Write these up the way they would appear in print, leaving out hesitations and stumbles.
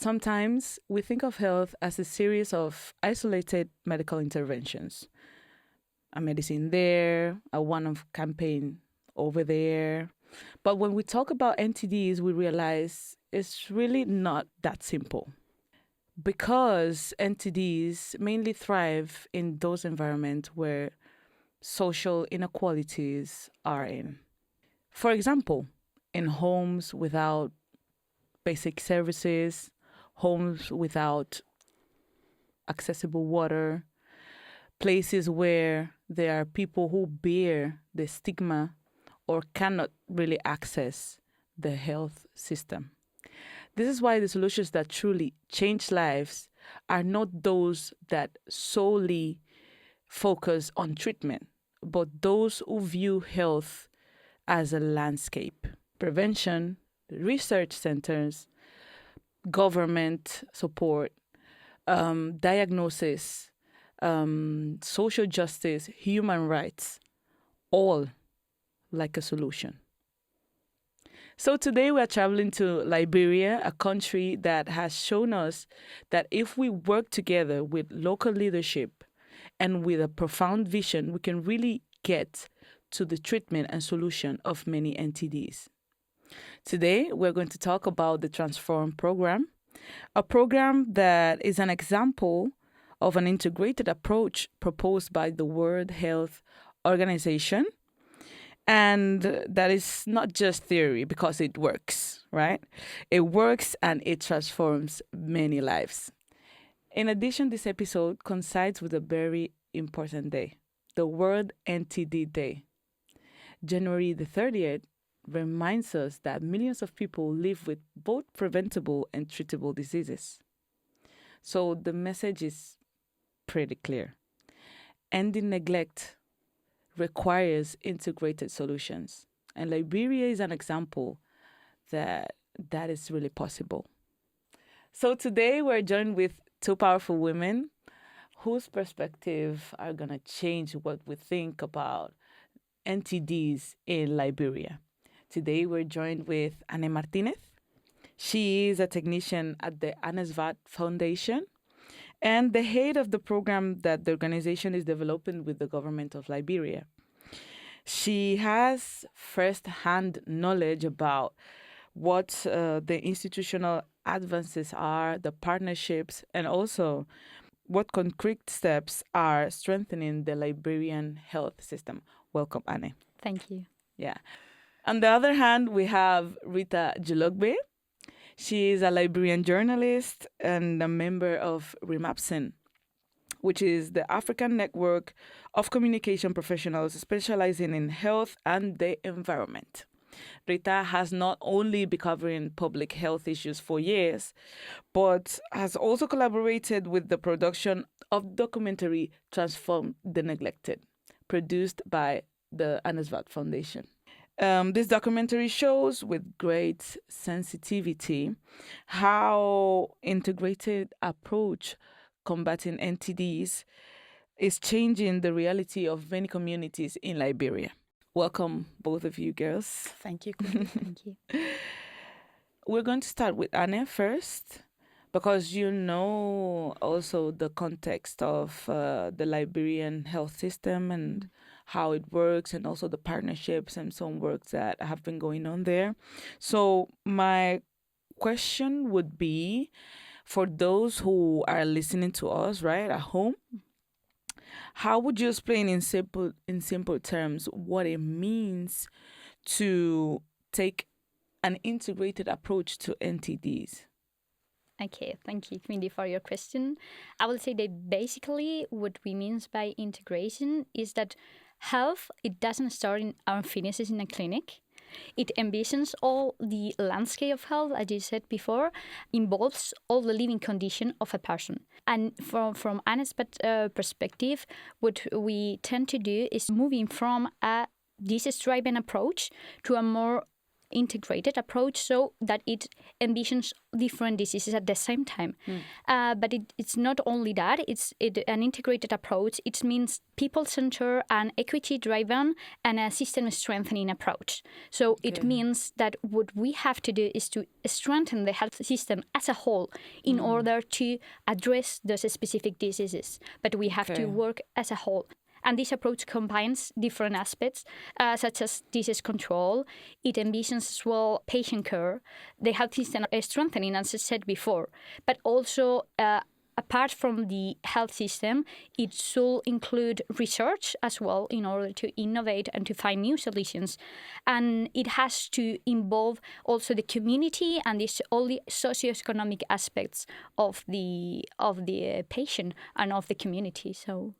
sometimes we think of health as a series of isolated medical interventions. A medicine there, a one-off campaign over there. But when we talk about NTDs, we realize it's really not that simple. Because NTDs mainly thrive in those environments where social inequalities are in. For example, in homes without basic services, homes without accessible water, places where there are people who bear the stigma or cannot really access the health system. This is why the solutions that truly change lives are not those that solely focus on treatment, but those who view health as a landscape. Prevention, research centers, government support, diagnosis, social justice, human rights, all like a solution. So today we are traveling to Liberia, a country that has shown us that if we work together with local leadership and with a profound vision, we can really get to the treatment and solution of many NTDs. Today, we're going to talk about the Transform program, a program that is an example of an integrated approach proposed by the World Health Organization. And that is not just theory, because it works, right? It works and it transforms many lives. In addition, this episode coincides with a very important day, the World NTD Day. January the 30th reminds us that millions of people live with both preventable and treatable diseases. So the message is pretty clear. Ending neglect requires integrated solutions. And Liberia is an example that is really possible. So today we're joined with two powerful women whose perspective are going to change what we think about NTDs in Liberia. Today we're joined with Ane Martínez. She is a technician at the Anesvad Foundation and the head of the program that the organization is developing with the government of Liberia. She has first-hand knowledge about what the institutional advances are, the partnerships, and also what concrete steps are strengthening the Liberian health system. Welcome, Ane. Thank you. Yeah. On the other hand, we have Rita Jlogbe. She is a Liberian journalist and a member of REMAPSEN, which is the African Network of Communication Professionals specializing in health and the environment. Rita has not only been covering public health issues for years, but has also collaborated with the production of documentary Transform the Neglected, produced by the Anesvad Foundation. This documentary shows with great sensitivity how integrated approach combating NTDs is changing the reality of many communities in Liberia. Welcome, both of you girls. Thank you. Thank you. We're going to start with Ane first, because you know also the context of the Liberian health system and how it works, and also the partnerships and some work that have been going on there. So my question would be, for those who are listening to us right at home, how would you explain in simple terms what it means to take an integrated approach to NTDs? Okay, thank you, Mindy, for your question. I will say that basically what we mean by integration is that health, it doesn't start in our finishes in a clinic. It envisions all the landscape of health, as you said before, involves all the living condition of a person. And from Ane's perspective, what we tend to do is moving from a disease-driven approach to a more integrated approach so that it envisions different diseases at the same time. But it's not only that, it's an integrated approach. It means people-centered and equity-driven and a system-strengthening approach. So it means that what we have to do is to strengthen the health system as a whole in order to address those specific diseases. But we have to work as a whole. And this approach combines different aspects, such as disease control. It envisions as well patient care, the health system strengthening, as I said before. But also, apart from the health system, it should include research as well in order to innovate and to find new solutions. And it has to involve also the community and all the socioeconomic aspects of the patient and of the community. So.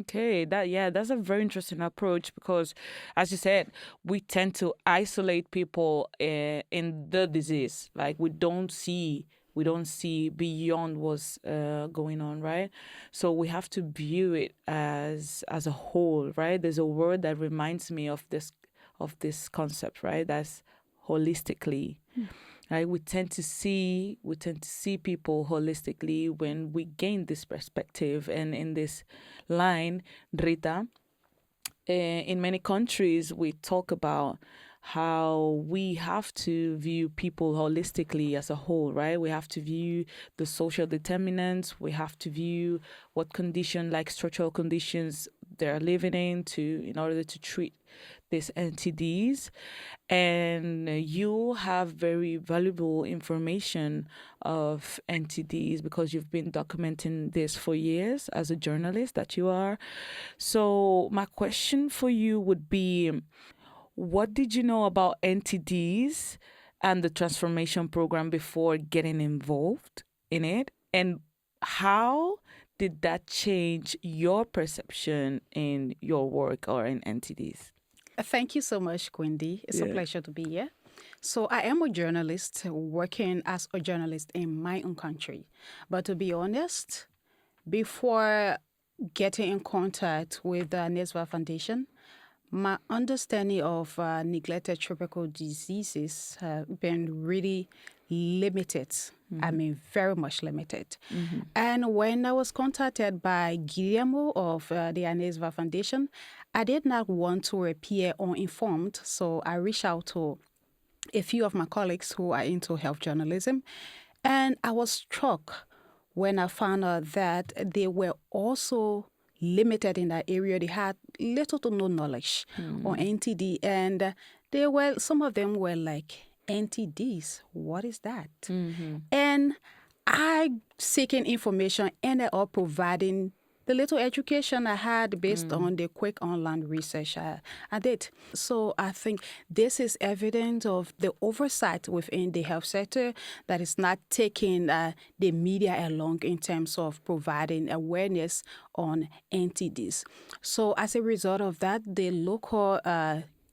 Okay, that's a very interesting approach because, as you said, we tend to isolate people in the disease. Like we don't see beyond what's going on, right? So we have to view it as a whole, right? There's a word that reminds me of this concept, right? That's holistically. Right, we tend to see people holistically when we gain this perspective. And in this line, Rita, in many countries we talk about how we have to view people holistically as a whole, right? We have to view the social determinants. We have to view what condition, like structural conditions, they're living in order to treat these NTDs. And you have very valuable information of NTDs because you've been documenting this for years as a journalist that you are. So my question for you would be, what did you know about NTDs and the transformation program before getting involved in it? And how did that change your perception in your work or in NTDs? Thank you so much, Quindy. It's a pleasure to be here. So I am a journalist working as a journalist in my own country. But to be honest, before getting in contact with the Anesvad Foundation, my understanding of neglected tropical diseases has been really limited. I mean, very much limited. And when I was contacted by Guillermo of the Anesvad Foundation, I did not want to appear uninformed, so I reached out to a few of my colleagues who are into health journalism, and I was struck when I found out that they were also limited in that area. They had little to no knowledge on NTD, and some of them were like, NTDs, what is that? And I seeking information, ended up providing the little education I had based on the quick online research I did. So I think this is evidence of the oversight within the health sector that is not taking the media along in terms of providing awareness on NTDs. So as a result of that, the local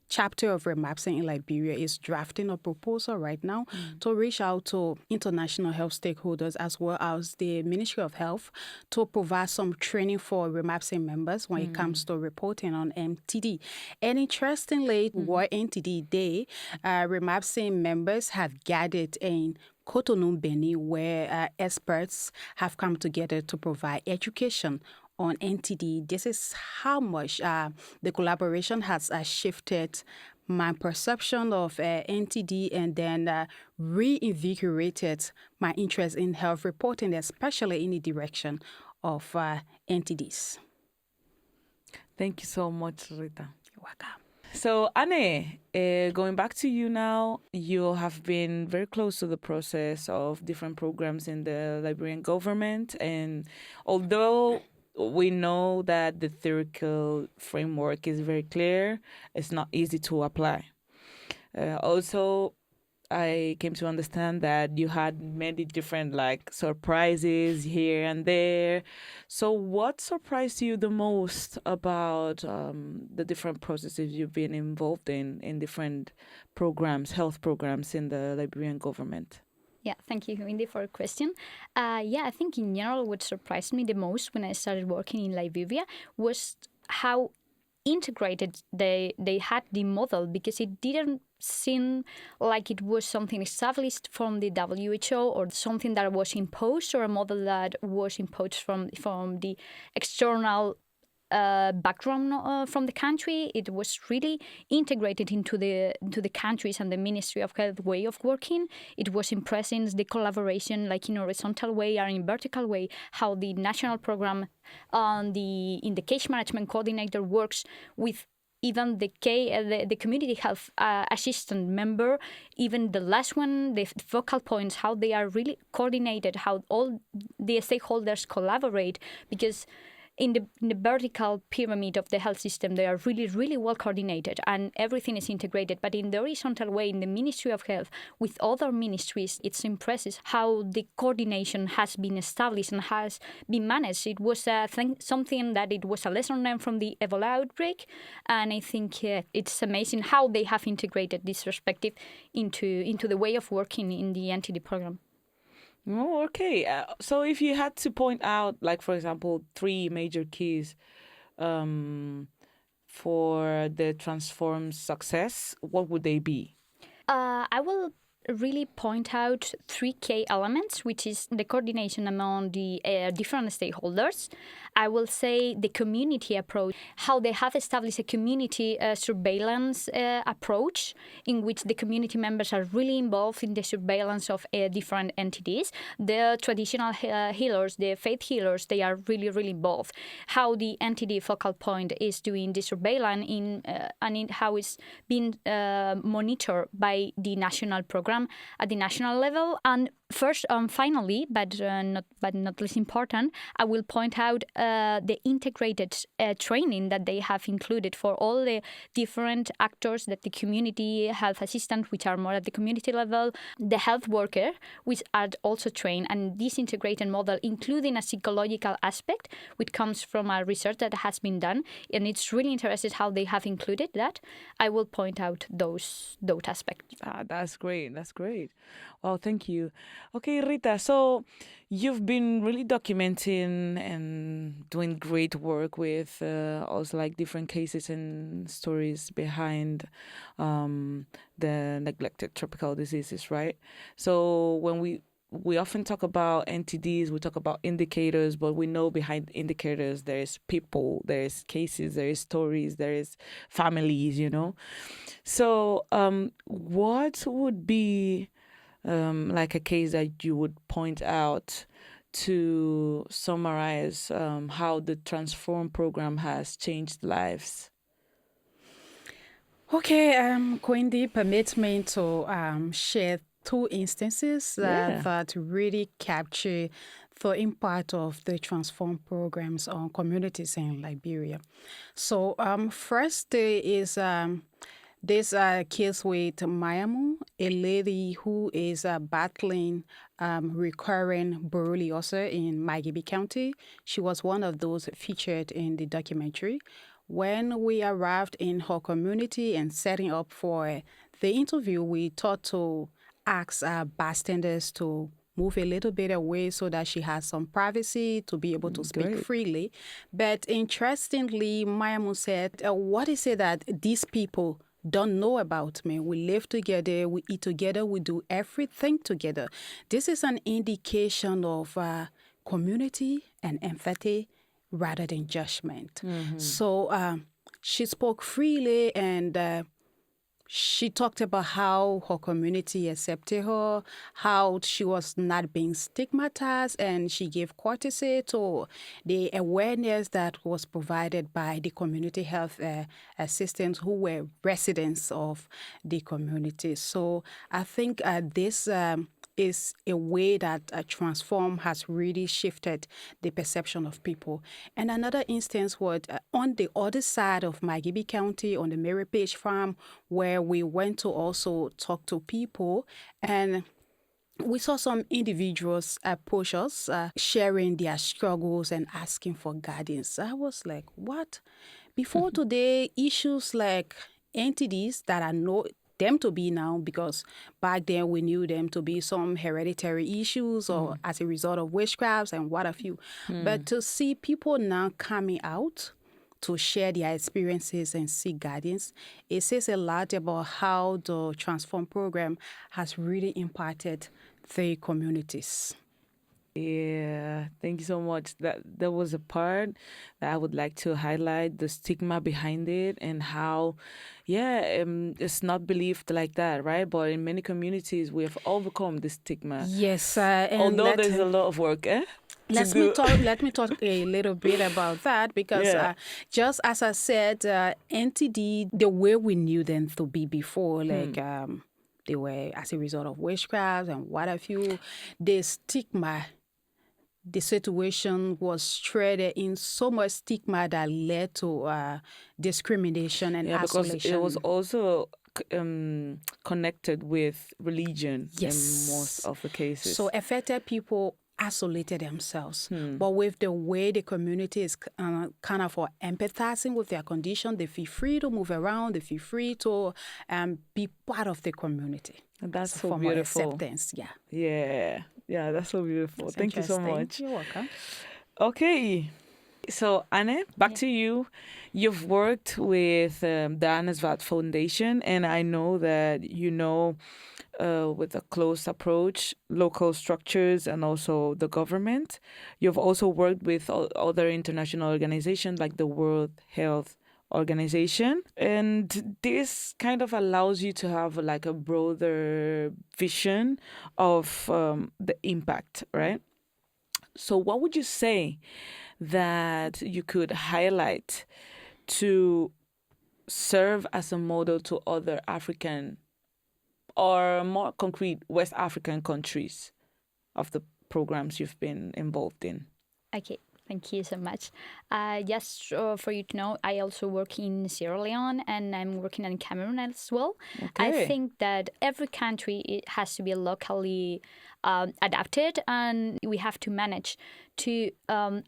chapter of Remapsen in Liberia is drafting a proposal right now to reach out to international health stakeholders as well as the Ministry of Health to provide some training for Remapsen members when it comes to reporting on NTD. And interestingly, World NTD Day, Remapsen members have gathered in Cotonou, Benin, where experts have come together to provide education on NTD. This is how much the collaboration has shifted my perception of NTD and then reinvigorated my interest in health reporting, especially in the direction of NTDs. Thank you so much, Rita. You're welcome. So, Ane, going back to you now, you have been very close to the process of different programs in the Liberian government. And although we know that the theoretical framework is very clear, it's not easy to apply. Also, I came to understand that you had many different surprises here and there. So what surprised you the most about the different processes you've been involved in different programs, health programs in the Liberian government? Yeah, thank you, Wendy, for your question. I think in general what surprised me the most when I started working in Liberia was how integrated they had the model, because it didn't seem like it was something established from the WHO or something that was imposed, or a model that was imposed from the external background from the country. It was really integrated into the countries and the Ministry of Health way of working. It was in presence the collaboration, like in a horizontal way or in vertical way, how the national program in the case management coordinator works with even the community health assistant member, even the last one, the focal points, how they are really coordinated, how all the stakeholders collaborate, because in the vertical pyramid of the health system, they are really, really well coordinated and everything is integrated. But in the horizontal way, in the Ministry of Health, with other ministries, it's impressive how the coordination has been established and has been managed. It was something that it was a lesson learned from the Ebola outbreak. And I think it's amazing how they have integrated this perspective into the way of working in the NTD program. Oh, okay. So if you had to point out, like, for example, 3 major keys for the transform success, what would they be? I will really point out 3 key elements, which is the coordination among the different stakeholders. I will say the community approach, how they have established a community surveillance approach in which the community members are really involved in the surveillance of different entities. The traditional healers, the faith healers, they are really, really involved. How the entity focal point is doing the surveillance and how it's being monitored by the national program at the national level. And first, finally, but not less important, I will point out the integrated training that they have included for all the different actors, that the community health assistant, which are more at the community level, the health worker, which are also trained, and this integrated model, including a psychological aspect, which comes from a research that has been done, and it's really interesting how they have included that. I will point out those aspects. That's great. That's great. Well, thank you. Okay, Rita, so you've been really documenting and doing great work with also like different cases and stories behind the neglected tropical diseases, right? So when we often talk about NTDs, we talk about indicators, but we know behind indicators there is people, there is cases, there is stories, there is families, you know. So what would be like a case that you would point out to summarize how the Transform program has changed lives? Okay, Quindi, permit me to share 2 instances that really capture the impact of the Transform programs on communities in Liberia. So first there is this case with Mayamu, a lady who is battling recurring borreliosis in Magebe County. She was one of those featured in the documentary. When we arrived in her community and setting up for the interview, we thought to ask bystanders to move a little bit away so that she has some privacy to be able to speak freely. But interestingly, Mayamu said, what is it that these people don't know about me? We live together, we eat together, we do everything together. This is an indication of community and empathy rather than judgment. Mm-hmm. So she spoke freely, and she talked about how her community accepted her, how she was not being stigmatized, and she gave courtesy to the awareness that was provided by the community health assistants who were residents of the community. So I think this is a way that Transform has really shifted the perception of people. And another instance was on the other side of Magebe County, on the Mary Page Farm, where we went to also talk to people, and we saw some individuals approach us, sharing their struggles and asking for guidance. I was like, what? Before today, issues like NTDs that I know them to be now, because back then we knew them to be some hereditary issues or as a result of witchcrafts and what have you. But to see people now coming out to share their experiences and seek guidance. It says a lot about how the Transform program has really impacted the communities. Yeah, thank you so much. That was a part that I would like to highlight, the stigma behind it and how, it's not believed like that, right? But in many communities, we have overcome the stigma. Yes, although there's a lot of work, Let me talk a little bit about that because just as I said, NTD, the way we knew them to be before, they were as a result of witchcraft and what have you, the stigma, the situation was shredded in so much stigma that led to discrimination and isolation. Because it was also connected with religion in most of the cases. So affected people isolated themselves. But with the way the community is kind of empathizing with their condition, they feel free to move around, they feel free to be part of the community. And that's so beautiful. Acceptance, Yeah, that's so beautiful. That's Thank you so much. You're welcome. Okay. So, Ane, back to you. You've worked with the Anesvad Foundation, and I know that with a close approach, local structures and also the government. You've also worked with other international organizations like the World Health Organization. And this kind of allows you to have like a broader vision of the impact, right? So what would you say that you could highlight to serve as a model to other African or more concrete West African countries of the programs you've been involved in? Okay, thank you so much. Just for you to know, I also work in Sierra Leone and I'm working in Cameroon as well. Okay. I think that every country it has to be locally adapted, and we have to manage to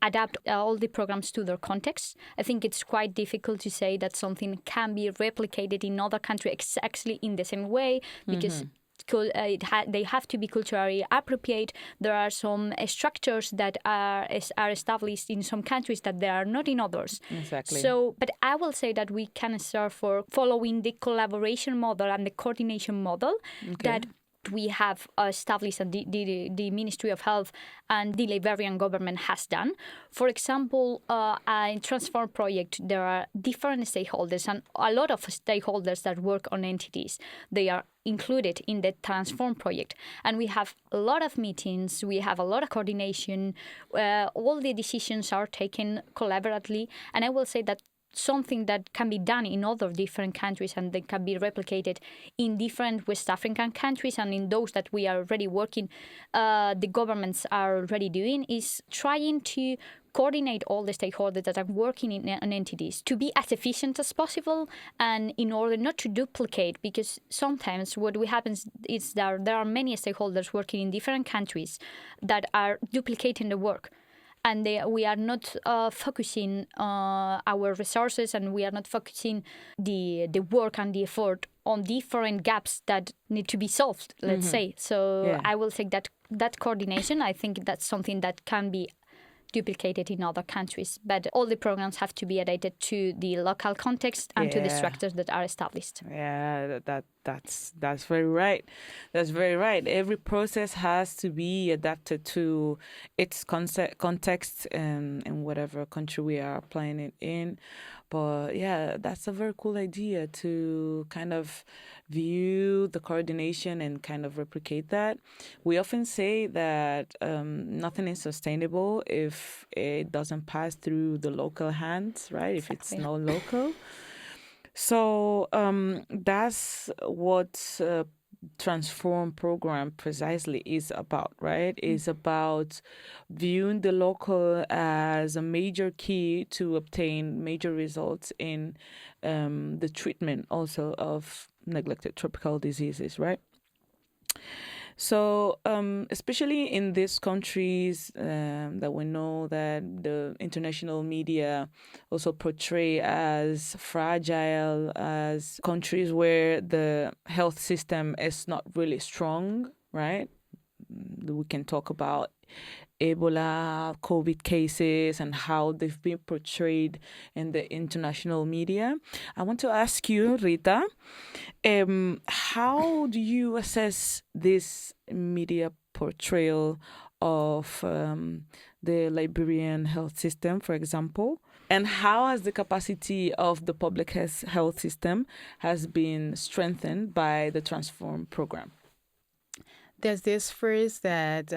adapt all the programs to their context. I think it's quite difficult to say that something can be replicated in other countries exactly in the same way because they have to be culturally appropriate. There are some structures that are established in some countries that they are not in others. Exactly. So, but I will say that we can start for following the collaboration model and the coordination model that we have established and the Ministry of Health and the Liberian government has done. For example, in Transform project, there are different stakeholders and a lot of stakeholders that work on NTDs. They are included in the Transform project. And we have a lot of meetings, we have a lot of coordination, all the decisions are taken collaboratively. And I will say that something that can be done in other different countries and that can be replicated in different West African countries and in those that we are already working, the governments are already doing, is trying to coordinate all the stakeholders that are working on entities to be as efficient as possible and in order not to duplicate, because sometimes what happens is that there are many stakeholders working in different countries that are duplicating the work. And we are not focusing our resources and we are not focusing the work and the effort on different gaps that need to be solved, let's say. So I will say that coordination, I think that's something that can be duplicated in other countries. But all the programs have to be adapted to the local context and to the structures that are established. Yeah, that's very right. That's very right. Every process has to be adapted to its context in whatever country we are applying it in. But yeah, that's a very cool idea to kind of view the coordination and kind of replicate that. We often say that nothing is sustainable if it doesn't pass through the local hands, right? Exactly. If it's not local. So that's what Transform program precisely is about, right? It's about viewing the local as a major key to obtain major results in the treatment also of neglected tropical diseases, right? So, especially in these countries that we know that the international media also portray as fragile, as countries where the health system is not really strong, right? We can talk about Ebola, COVID cases, and how they've been portrayed in the international media. I want to ask you, Rita, how do you assess this media portrayal of the Liberian health system, for example? And how has the capacity of the public health system has been strengthened by the Transform program? There's this phrase that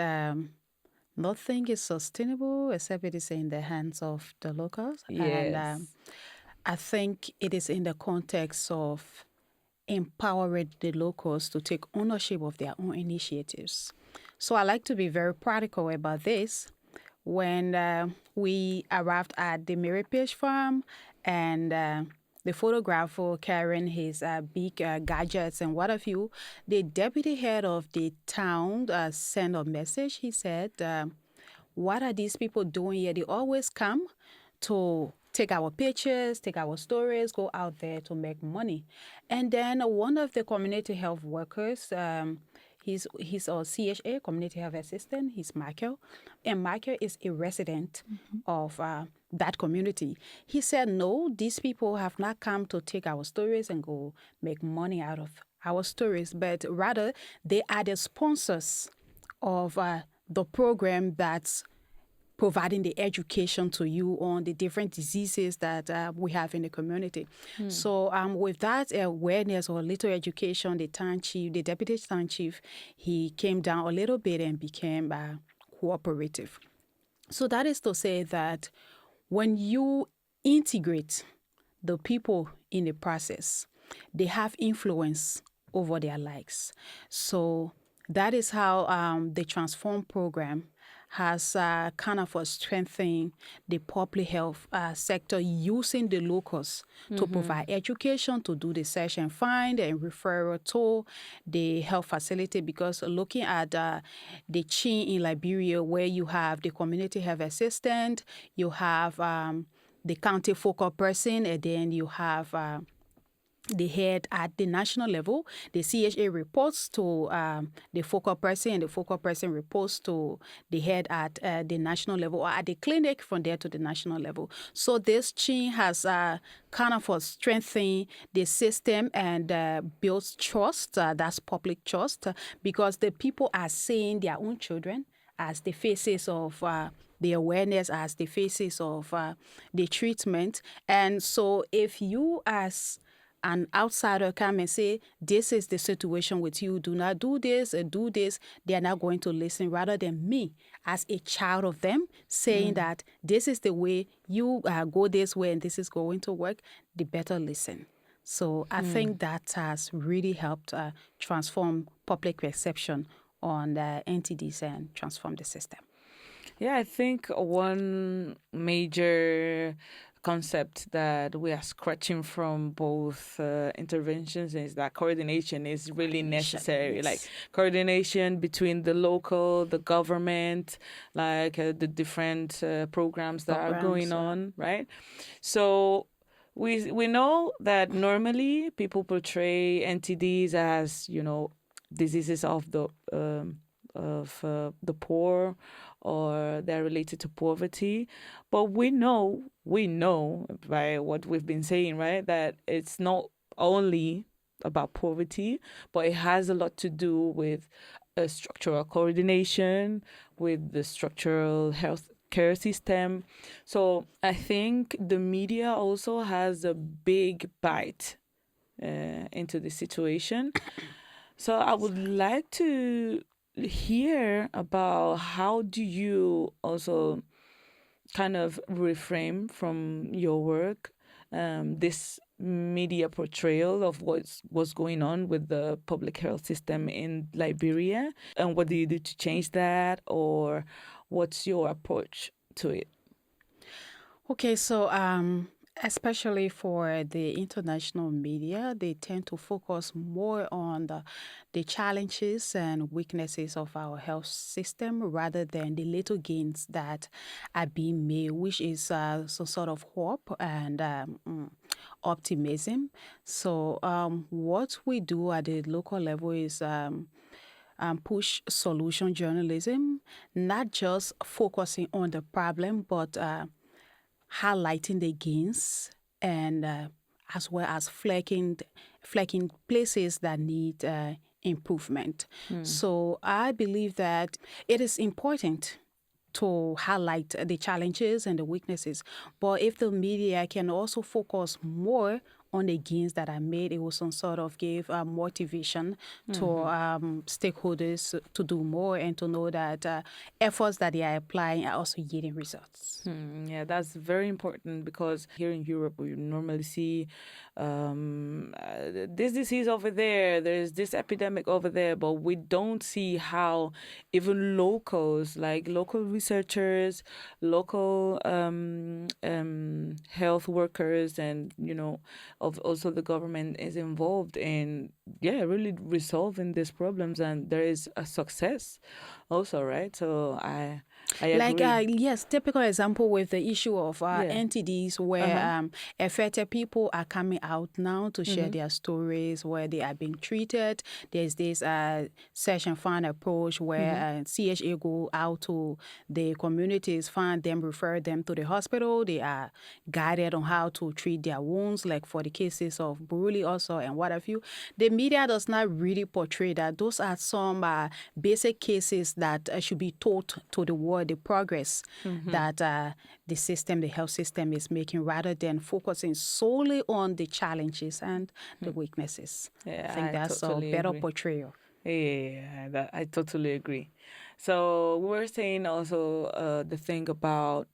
nothing is sustainable except it is in the hands of the locals. Yes. And I think it is in the context of empowering the locals to take ownership of their own initiatives. So I like to be very practical about this. When we arrived at the Mirapage farm and the photographer carrying his big gadgets and what have you, the deputy head of the town sent a message. He said, what are these people doing here? They always come to take our pictures, take our stories, go out there to make money. And then one of the community health workers, he's a CHA, community health assistant, he's Michael. And Michael is a resident of that community. He said, no, these people have not come to take our stories and go make money out of our stories, but rather they are the sponsors of the program that's providing the education to you on the different diseases that we have in the community. So with that awareness or little education, the town chief, the deputy town chief, he came down a little bit and became cooperative. So that is to say that when you integrate the people in the process, they have influence over their lives. So that is how the Transform program has kind of strengthened the public health sector using the locals to provide education, to do the search and find and referral to the health facility. Because looking at the chain in Liberia, where you have the community health assistant, you have the county focal person, and then you have the head at the national level. The CHA reports to the focal person, and the focal person reports to the head at the national level, or at the clinic from there to the national level. So this chain has kind of strengthened the system and builds trust, that's public trust, because the people are seeing their own children as the faces of the awareness, as the faces of the treatment. And so if you as an outsider come and say, this is the situation with you, do not do this and do this, they are not going to listen, rather than me as a child of them saying that this is the way, you go this way and this is going to work, they better listen. So I think that has really helped transform public perception on the NTDs and transform the system. Yeah, I think one major concept that we are scratching from both interventions is that coordination is really necessary. Yes. Like coordination between the local, the government, like the different programs that are going on, right? So we know that normally people portray NTDs as, diseases of the poor, or they're related to poverty. But we know by what we've been saying, right, that it's not only about poverty, but it has a lot to do with structural coordination, with the structural health care system. So I think the media also has a big bite into the situation. So I would like to hear about how do you also kind of reframe from your work this media portrayal of what's going on with the public health system in Liberia, and what do you do to change that, or what's your approach to it? Okay, so especially for the international media, they tend to focus more on the challenges and weaknesses of our health system rather than the little gains that are being made, which is some sort of hope and optimism. So what we do at the local level is push solution journalism, not just focusing on the problem, but highlighting the gains and as well as flagging places that need improvement. So I believe that it is important to highlight the challenges and the weaknesses. But if the media can also focus more on the gains that are made, it will some sort of give motivation to stakeholders to do more and to know that efforts that they are applying are also yielding results. Yeah, that's very important because here in Europe, we normally see this disease over there, there's this epidemic over there, but we don't see how even locals, like local researchers, local health workers, and, also the government is involved in, really resolving these problems, and there is a success also, right? So I agree. Yes, typical example with the issue of NTDs where affected people are coming out now to share their stories where they are being treated. There's this search and find approach where CHA go out to the communities, find them, refer them to the hospital. They are guided on how to treat their wounds, like for the cases of Buruli also and what have you. The media does not really portray that. Those are some basic cases that should be taught to the world, the progress that the health system is making, rather than focusing solely on the challenges and the weaknesses. Yeah, I think that's totally a better agree. portrayal. Yeah, I totally agree. So we were saying also the thing about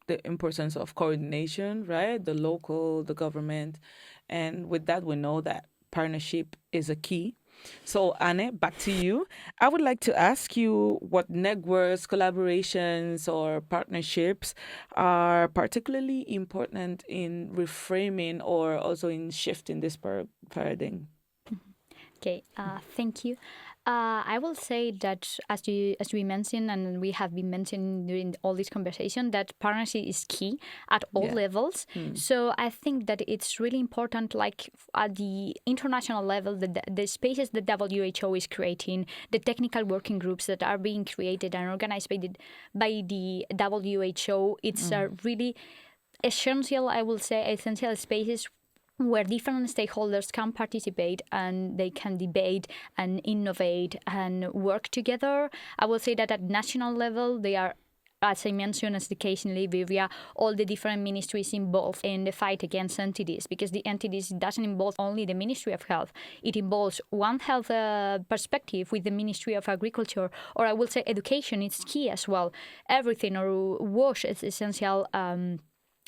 the importance of coordination, right? The local, the government. And with that, we know that partnership is a key. So, Ane, back to you. I would like to ask you what networks, collaborations, or partnerships are particularly important in reframing or also in shifting this paradigm. Okay, thank you. I will say that as we mentioned, and we have been mentioning during all this conversation, that partnership is key at all levels. So I think that it's really important, like at the international level, the spaces that WHO is creating, the technical working groups that are being created and organized by the WHO. It's really essential, I will say, essential spaces where different stakeholders can participate and they can debate and innovate and work together. I will say that at national level, they are, as I mentioned, as the case in Liberia, all the different ministries involved in the fight against NTDs, because the NTDs doesn't involve only the Ministry of Health. It involves One Health perspective with the Ministry of Agriculture, or I will say education. It's key as well. Everything, or WASH is essential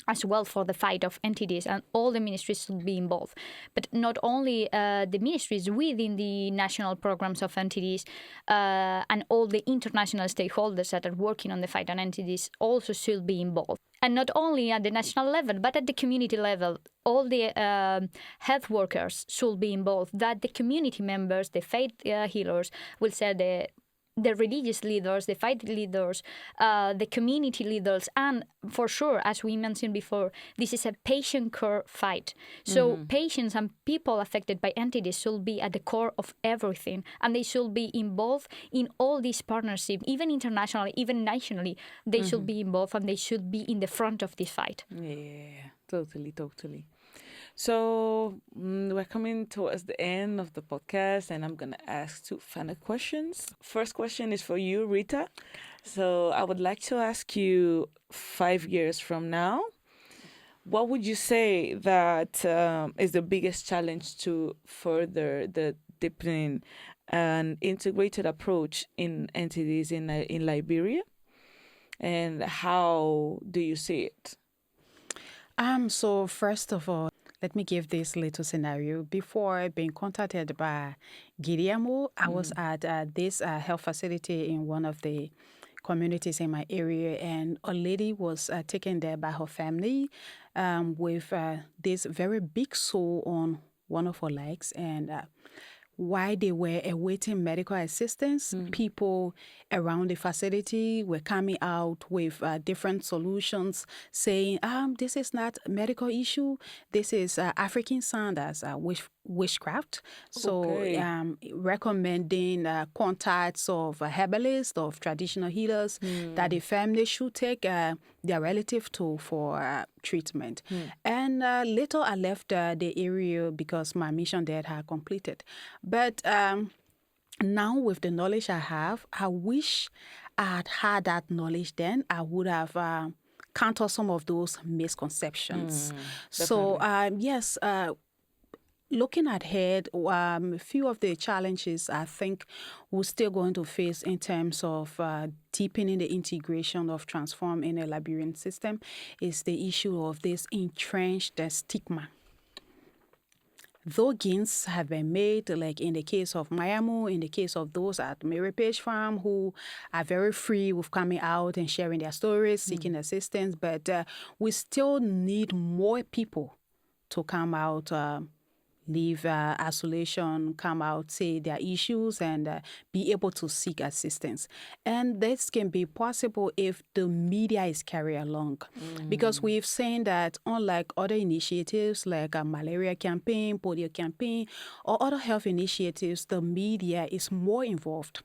as well for the fight of NTDs, and all the ministries should be involved. But not only the ministries within the national programs of NTDs and all the international stakeholders that are working on the fight on NTDs also should be involved. And not only at the national level, but at the community level, all the health workers should be involved, that the community members, the faith healers, will say the religious leaders, the faith leaders, the community leaders, and for sure, as we mentioned before, this is a patient care fight. So patients and people affected by NTDs should be at the core of everything, and they should be involved in all these partnerships, even internationally, even nationally. They should be involved, and they should be in the front of this fight. Yeah, totally. So we're coming towards the end of the podcast, and I'm going to ask 2 final questions. First question is for you, Rita. So I would like to ask you, 5 years from now, what would you say that is the biggest challenge to further the deepening and integrated approach in entities in Liberia? And how do you see it? So first of all, let me give this little scenario. Before being contacted by Guillermo, I was at this health facility in one of the communities in my area, and a lady was taken there by her family with this very big sore on one of her legs, and while they were awaiting medical assistance, people around the facility were coming out with different solutions, saying, this is not a medical issue, this is African sanders, which witchcraft. So Okay. recommending contacts of herbalists, of traditional healers that the family should take their relative to for treatment. And later I left the area because my mission there had completed. But now with the knowledge I have, I wish I had had that knowledge then. I would have countered some of those misconceptions. So yes, looking ahead, a few of the challenges I think we're still going to face in terms of deepening the integration of transform in a Liberian system is the issue of this entrenched stigma. Though gains have been made, like in the case of Mayamu, in the case of those at Mary Page Farm who are very free with coming out and sharing their stories, seeking assistance, but we still need more people to come out, leave isolation, come out, say their issues, and be able to seek assistance. And this can be possible if the media is carried along. Because we've seen that unlike other initiatives like a malaria campaign, polio campaign, or other health initiatives, the media is more involved.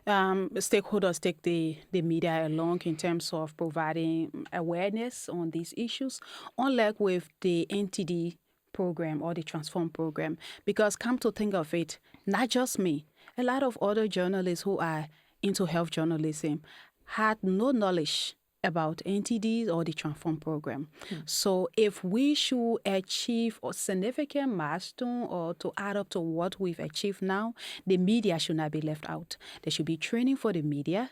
Stakeholders take the media along in terms of providing awareness on these issues, unlike with the NTD program or the Transform program. Because come to think of it, not just me, a lot of other journalists who are into health journalism had no knowledge about NTDs or the Transform program. So if we should achieve a significant milestone or to add up to what we've achieved now, the media should not be left out. There should be training for the media.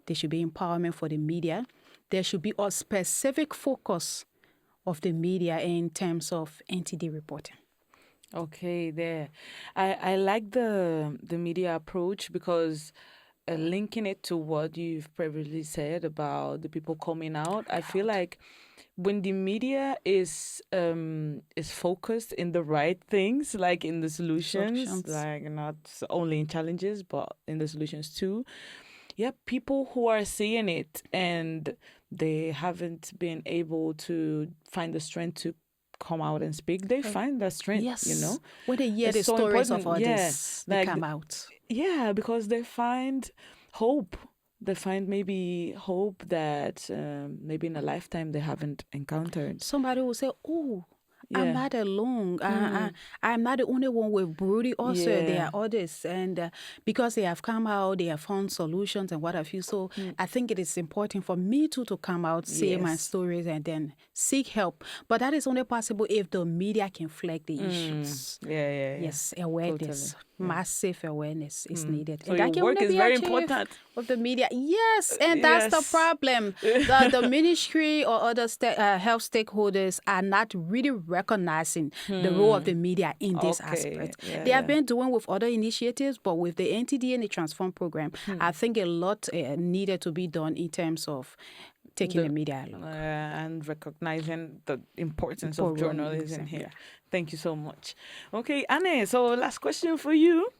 There should be empowerment for the media. There should be a specific focus of the media in terms of NTD reporting. Okay, there. I like the media approach because linking it to what you've previously said about the people coming out, I feel like when the media is focused in the right things, like in the solutions, like not only in challenges, but in the solutions too. Yeah, people who are seeing it and they haven't been able to find the strength to come out and speak, they find that strength, Yes. you know? When they hear It's the so stories of important. Yeah, others, they like come out. yeah, because they find hope. They find maybe hope that maybe in a lifetime they haven't encountered. Somebody will say, oh, I'm Yeah. not alone. I'm not the only one with Brody. Also, there Yeah. are others. And because they have come out, they have found solutions and what have you. So I think it is important for me too to come out, say my Yes. stories, and then seek help. But that is only possible if the media can flag the issues. Yeah. Yes, awareness, Totally. Yeah. massive awareness is needed. So and your that can work only is be very achieved important. with the media. Yes, and that's the Yes. problem. The ministry or other health stakeholders are not really recognizing the role of the media in this aspect. Yeah, They have been doing with other initiatives, but with the NTD and the Transform program, I think a lot needed to be done in terms of taking the media along. And recognizing the importance of journalism here. Yeah. Thank you so much. Okay, Ane, so last question for you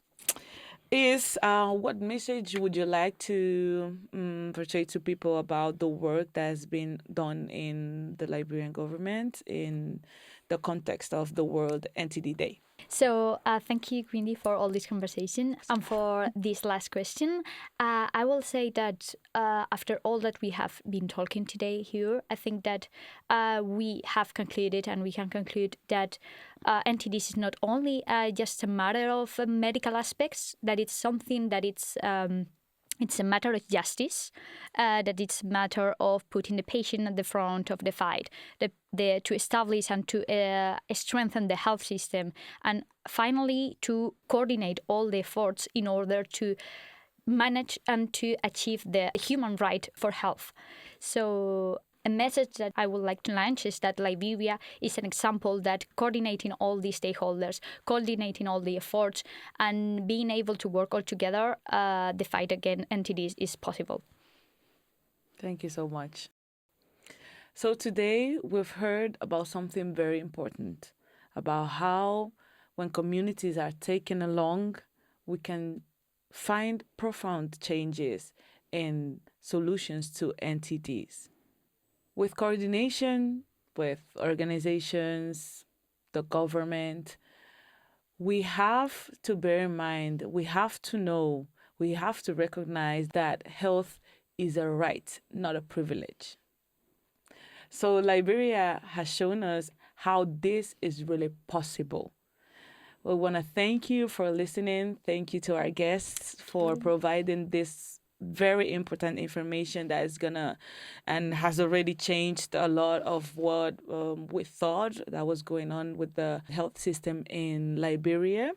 is what message would you like to portray to people about the work that has been done in the Liberian government in the context of the World NTD Day? So thank you, Queenie, for all this conversation. And for this last question, I will say that after all that we have been talking today here, I think that we have concluded and we can conclude that NTDs is not only just a matter of medical aspects, that it's something that it's a matter of justice, that it's a matter of putting the patient at the front of the fight, to establish and to strengthen the health system, and finally to coordinate all the efforts in order to manage and to achieve the human right for health. So a message that I would like to launch is that Liberia is an example that coordinating all the stakeholders, coordinating all the efforts, and being able to work all together, the fight against NTDs is possible. Thank you so much. So today we've heard about something very important, about how when communities are taken along, we can find profound changes in solutions to NTDs. With coordination with organizations, the government, we have to bear in mind, we have to know, we have to recognize that health is a right, not a privilege. So Liberia has shown us how this is really possible. We want to thank you for listening. Thank you to our guests for providing this very important information that is gonna and has already changed a lot of what we thought that was going on with the health system in Liberia.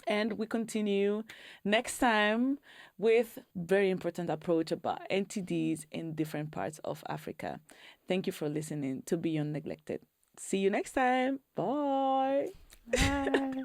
And we continue next time with very important approach about NTDs in different parts of Africa. Thank you for listening to Beyond Neglected. See you next time. Bye. Bye.